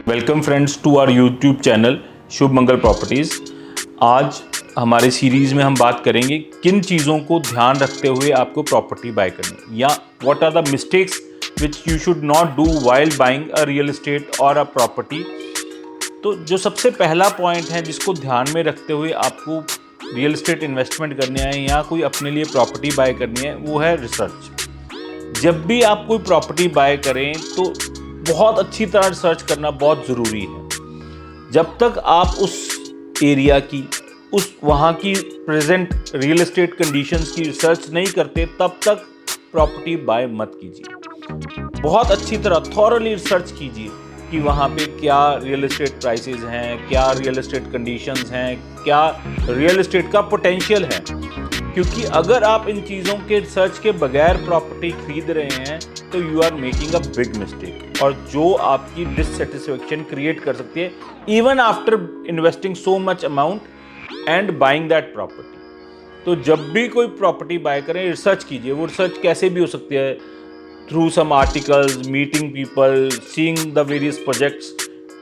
Welcome friends to our YouTube channel Shubh Mangal properties. आज हमारे series में हम बात करेंगे किन चीज़ों को ध्यान रखते हुए आपको प्रॉपर्टी बाय करनी या what are the mistakes which you should not do while buying a real estate और अ प्रॉपर्टी। तो जो सबसे पहला पॉइंट है जिसको ध्यान में रखते हुए आपको रियल एस्टेट इन्वेस्टमेंट करनी है या कोई अपने लिए प्रॉपर्टी बाय करनी है वो है रिसर्च। जब भी आप कोई प्रॉपर्टी बाय करें तो बहुत अच्छी तरह रिसर्च करना बहुत ज़रूरी है। जब तक आप उस एरिया की वहाँ की प्रेजेंट रियल एस्टेट कंडीशंस की रिसर्च नहीं करते तब तक प्रॉपर्टी बाय मत कीजिए। बहुत अच्छी तरह थॉरली रिसर्च कीजिए कि वहाँ पे क्या रियल एस्टेट प्राइसेस हैं, क्या रियल एस्टेट कंडीशंस हैं, क्या रियल एस्टेट का पोटेंशियल है। क्योंकि अगर आप इन चीज़ों के रिसर्च के बगैर प्रॉपर्टी खरीद रहे हैं तो you are making a big mistake, और जो आपकी डिससेटिस्फेक्शन क्रिएट कर सकती है even after investing so much amount and buying that property. तो जब भी कोई प्रॉपर्टी बाय करें रिसर्च कीजिए। वो रिसर्च कैसे भी हो सकती है, through some articles, meeting people, seeing the various projects.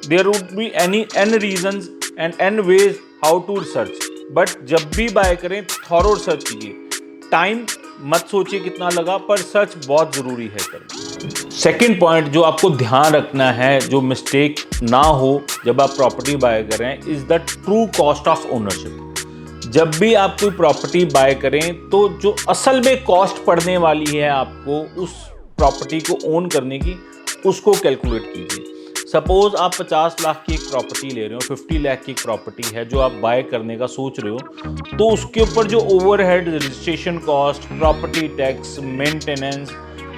There would be n reasons and n ways how to research, but जब भी बाय करें थॉरो रिसर्च कीजिए। टाइम मत सोचिए कितना लगा, पर सर्च बहुत ज़रूरी है करना। सेकेंड पॉइंट जो आपको ध्यान रखना है, जो मिस्टेक ना हो जब आप प्रॉपर्टी बाय कर रहे हैं, is the true cost of ownership. जब भी आप कोई प्रॉपर्टी बाय करें तो जो असल में कॉस्ट पड़ने वाली है आपको उस प्रॉपर्टी को ओन करने की, उसको कैलकुलेट कीजिए। सपोज आप 50 लाख की एक प्रॉपर्टी ले रहे हो, 50 लाख की एक प्रॉपर्टी है जो आप बाय करने का सोच रहे हो, तो उसके ऊपर जो overhead, registration cost, property tax, maintenance,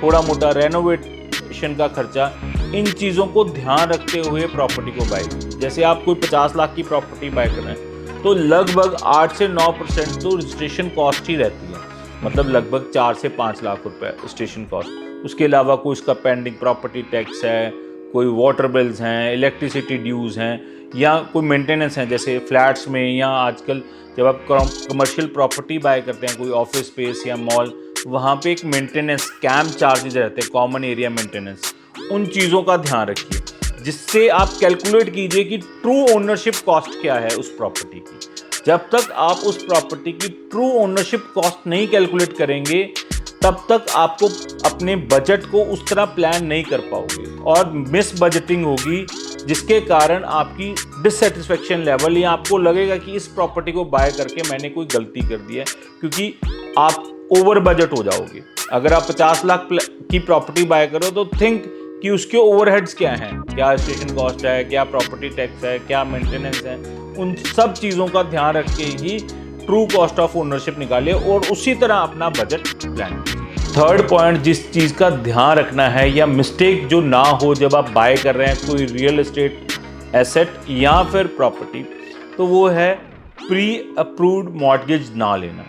थोड़ा मोटा रेनोवेशन का खर्चा, इन चीज़ों को ध्यान रखते हुए प्रॉपर्टी को बाय कीजिए। जैसे आप कोई 50 लाख की प्रॉपर्टी बाय कर रहे हैं तो लगभग 8 से 9% तो रजिस्ट्रेशन कॉस्ट ही रहती है, मतलब लगभग 4 से 5 लाख रुपए रजिस्ट्रेशन कॉस्ट। उसके अलावा कोई उसका पेंडिंग प्रॉपर्टी टैक्स है, कोई वाटर बिल्स हैं, इलेक्ट्रिसिटी ड्यूज़ हैं, या कोई मेंटेनेंस हैं। जैसे फ्लैट्स में या आजकल जब आप कमर्शियल प्रॉपर्टी बाय करते हैं, कोई ऑफिस स्पेस या मॉल, वहाँ पे एक मेंटेनेंस कैंप चार्जेस रहते हैं, कॉमन एरिया मेंटेनेंस। उन चीज़ों का ध्यान रखिए, जिससे आप कैलकुलेट कीजिए कि ट्रू ओनरशिप कॉस्ट क्या है उस प्रॉपर्टी की। जब तक आप उस प्रॉपर्टी की ट्रू ओनरशिप कॉस्ट नहीं कैलकुलेट करेंगे तब तक आपको अपने बजट को उस तरह प्लान नहीं कर पाओगे और मिस बजटिंग होगी, जिसके कारण आपकी डिससेटिस्फेक्शन लेवल, या आपको लगेगा कि इस प्रॉपर्टी को बाय करके मैंने कोई गलती कर दी है, क्योंकि आप ओवर बजट हो जाओगे। अगर आप 50 लाख की प्रॉपर्टी बाय करो तो थिंक कि उसके ओवरहेड्स क्या हैं, क्या रजिस्ट्रेशन कॉस्ट है, क्या प्रॉपर्टी टैक्स है, क्या मेंटेनेंस है। उन सब चीज़ों का ध्यान रख के ही ट्रू कॉस्ट ऑफ ओनरशिप निकालिए और उसी तरह अपना बजट प्लान कीजिए। थर्ड पॉइंट जिस चीज़ का ध्यान रखना है या मिस्टेक जो ना हो जब आप बाय कर रहे हैं कोई रियल एस्टेट एसेट या फिर प्रॉपर्टी, तो वो है प्री अप्रूव्ड मॉर्गेज ना लेना।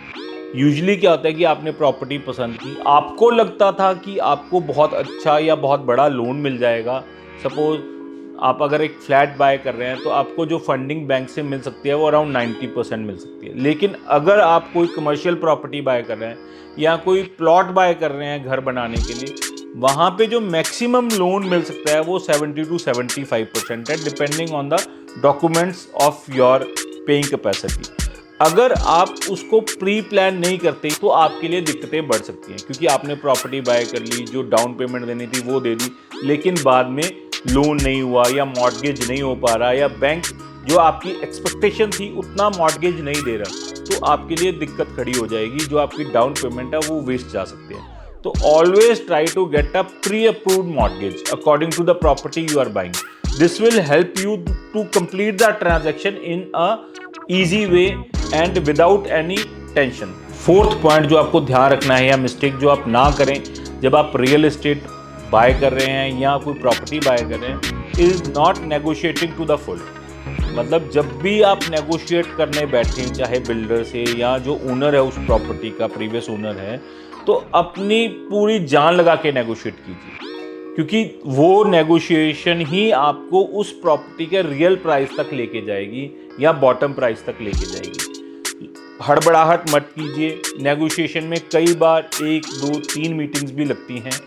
यूजुअली क्या होता है कि आपने प्रॉपर्टी पसंद की, आपको लगता था कि आपको बहुत अच्छा या बहुत बड़ा लोन मिल जाएगा। सपोज आप अगर एक फ्लैट बाय कर रहे हैं तो आपको जो फंडिंग बैंक से मिल सकती है वो अराउंड 90% मिल सकती है। लेकिन अगर आप कोई कमर्शियल प्रॉपर्टी बाय कर रहे हैं या कोई प्लॉट बाय कर रहे हैं घर बनाने के लिए, वहाँ पे जो मैक्सिमम लोन मिल सकता है वो 70 to 75% है, depending on the documents of your paying capacity. अगर आप उसको प्री प्लान नहीं करते तो आपके लिए दिक्कतें बढ़ सकती हैं, क्योंकि आपने प्रॉपर्टी बाय कर ली, जो डाउन पेमेंट देनी थी वो दे दी, लेकिन बाद में लोन नहीं हुआ या मॉर्गेज नहीं हो पा रहा, या बैंक जो आपकी एक्सपेक्टेशन थी उतना मॉर्गेज नहीं दे रहा, तो आपके लिए दिक्कत खड़ी हो जाएगी। जो आपकी डाउन पेमेंट है वो वेस्ट जा सकती है। तो always try to get a pre approved mortgage according to the property you are buying. This will help you to complete the transaction in a easy way and without any tension. Fourth point जो आपको ध्यान रखना है या mistake जो आप ना करें जब आप रियल एस्टेट बाय कर रहे हैं या कोई प्रॉपर्टी बाय कर रहे हैं, is not negotiating to the full. मतलब जब भी आप नेगोशिएट करने बैठें, चाहे बिल्डर से या जो ओनर है उस प्रॉपर्टी का, प्रीवियस ओनर है, तो अपनी पूरी जान लगा के नेगोशिएट कीजिए, क्योंकि वो नेगोशिएशन ही आपको उस प्रॉपर्टी के रियल प्राइस तक लेके जाएगी या बॉटम प्राइस तक लेके जाएगी। हड़बड़ाहट मत कीजिए। नेगोशिएशन में कई बार 1, 2, 3 मीटिंग्स भी लगती हैं,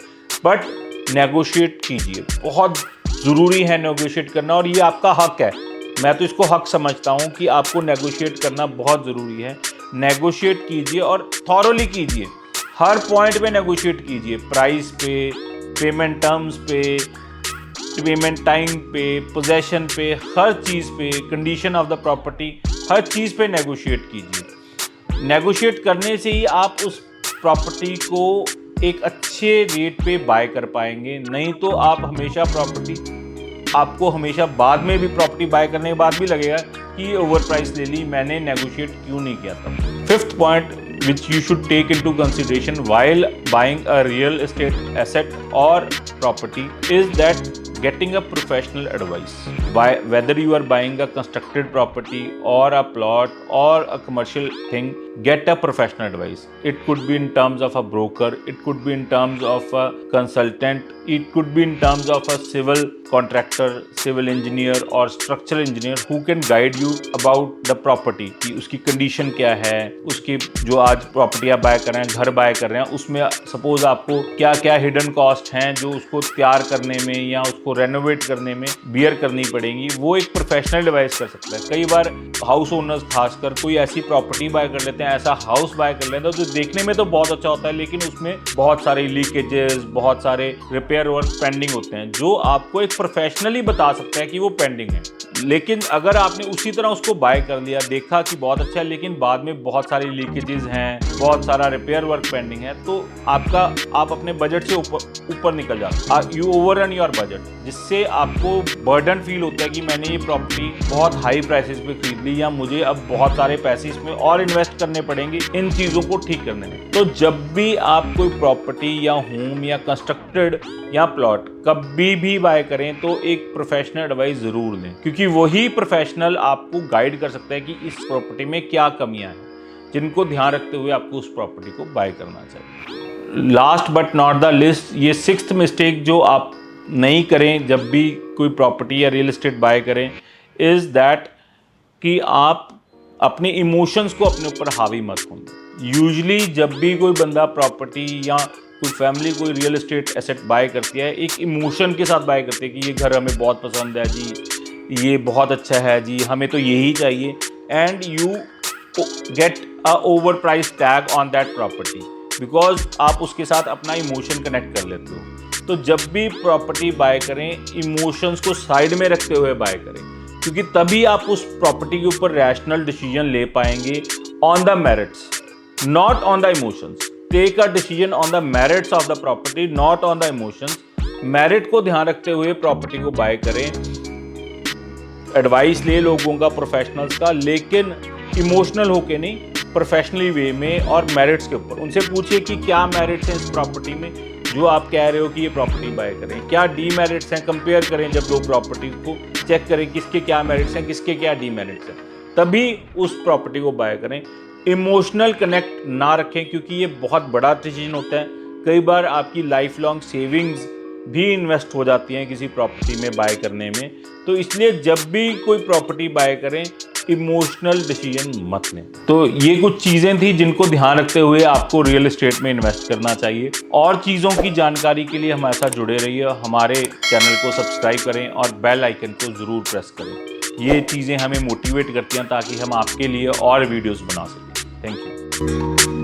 बट नेगोशिएट कीजिए। बहुत ज़रूरी है नेगोशिएट करना और ये आपका हक है। मैं तो इसको हक समझता हूँ कि आपको नेगोशिएट करना बहुत ज़रूरी है। नेगोशिएट कीजिए और थॉरोली कीजिए, हर पॉइंट पे नेगोशिएट कीजिए, प्राइस पे, पेमेंट टर्म्स पे, पेमेंट टाइम पे, पोजेशन पे, हर चीज़ पे, कंडीशन ऑफ द प्रॉपर्टी, हर चीज़ पे नेगोशिएट कीजिए। नेगोशिएट करने से ही आप उस प्रॉपर्टी को एक अच्छे रेट पे बाय कर पाएंगे, नहीं तो आप हमेशा आपको हमेशा बाद में भी प्रॉपर्टी बाय करने के बाद भी लगेगा कि ओवर प्राइस ले ली, मैंने नेगोशिएट क्यों नहीं किया था। Fifth point which you should take into consideration while buying a real estate asset or property is that getting a professional advice. Whether you are buying a constructed property or a plot or a commercial thing, get a professional advice. It could be in terms of a broker, it could be in terms of a consultant, it could be in terms of a civil contractor, civil engineer or structural engineer who can guide you about the property कि उसकी condition क्या है, उसकी जो आज property आप bye कर रहे हैं, घर बाय कर रहे हैं, उसमें सपोज आपको क्या क्या हिडन कॉस्ट हैं जो उसको तैयार करने में या उसको रेनोवेट करने में बियर करनी पड़ेंगी, वो एक प्रोफेशनल एडवाइस कर सकता है। कई बार हाउस ओनर्स खासकर कोई ऐसी प्रॉपर्टी बाय कर लेते हैं, ऐसा हाउस बाय कर लेते हैं जो देखने में तो बहुत अच्छा होता है लेकिन उसमें बहुत सारे लीकेजेस, बहुत सारे रिपेयर वर्क पेंडिंग होते हैं, जो आपको एक प्रोफेशनली बता सकता है कि वो पेंडिंग है। लेकिन अगर आपने उसी तरह उसको बाय कर लिया, देखा कि बहुत अच्छा है लेकिन बाद में बहुत सारी लीकेजेस हैं, बहुत सारा रिपेयर वर्क पेंडिंग है, तो आप अपने बजट से ऊपर निकल जाते, यू ओवररन योर बजट, जिससे आपको बर्डन फील होता है कि मैंने ये प्रॉपर्टी बहुत हाई प्राइसेस पे खरीद ली या मुझे अब बहुत सारे पैसे इसमें और इन्वेस्ट करने पड़ेंगे इन चीज़ों को ठीक करने में। तो जब भी आप कोई प्रॉपर्टी या होम या कंस्ट्रक्टेड या प्लॉट कभी भी बाय करें तो एक प्रोफेशनल एडवाइस ज़रूर लें, क्योंकि वही प्रोफेशनल आपको गाइड कर सकता है कि इस प्रॉपर्टी में क्या कमियां हैं, जिनको ध्यान रखते हुए आपको उस प्रॉपर्टी को बाय करना चाहिए। Last but not the list, ये सिक्स्थ मिस्टेक जो आप नहीं करें जब भी कोई प्रॉपर्टी या रियल एस्टेट बाय करें, इज़ दैट कि आप अपने इमोशंस को अपने ऊपर हावी मत हों। यूजुअली जब भी कोई बंदा प्रॉपर्टी या कोई फैमिली कोई रियल एस्टेट एसेट बाय करती है, एक इमोशन के साथ बाय करती है कि ये घर हमें बहुत पसंद है जी, ये बहुत अच्छा है जी, हमें तो यही चाहिए, and you get a over price tag on that property because आप उसके साथ अपना इमोशन कनेक्ट कर लेते हो। तो जब भी प्रॉपर्टी बाय करें, इमोशंस को साइड में रखते हुए बाय करें, क्योंकि तभी आप उस प्रॉपर्टी के ऊपर रैशनल डिसीजन ले पाएंगे on the merits, not on the emotions. Take a decision on the merits of the property, not on the emotions. Merit को ध्यान रखते हुए प्रॉपर्टी को बाय करें, एडवाइस ले लोगों का, प्रोफेशनल्स का, लेकिन इमोशनल होके नहीं, प्रोफेशनली वे में और मेरिट्स के ऊपर। उनसे पूछिए कि क्या मेरिट्स हैं इस प्रॉपर्टी में जो आप कह रहे हो कि ये प्रॉपर्टी बाय करें, क्या डीमेरिट्स हैं, कंपेयर करें जब दो प्रॉपर्टीज को, चेक करें किसके क्या मेरिट्स हैं, किसके क्या डीमेरिट्स हैं, तभी उस प्रॉपर्टी को बाय करें। इमोशनल कनेक्ट ना रखें, क्योंकि ये बहुत बड़ा डिसीजन होता है। कई बार आपकी लाइफ लॉन्ग सेविंग्स भी इन्वेस्ट हो जाती हैं किसी प्रॉपर्टी में बाय करने में, तो इसलिए जब भी कोई प्रॉपर्टी बाय करें इमोशनल डिसीजन मत लें। तो ये कुछ चीज़ें थी जिनको ध्यान रखते हुए आपको रियल एस्टेट में इन्वेस्ट करना चाहिए। और चीज़ों की जानकारी के लिए हमारे साथ जुड़े रहिए, हमारे चैनल को सब्सक्राइब करें और बेल आइकन को ज़रूर प्रेस करें। ये चीज़ें हमें मोटिवेट करती हैं ताकि हम आपके लिए और वीडियोज़ बना सकें। Thank you.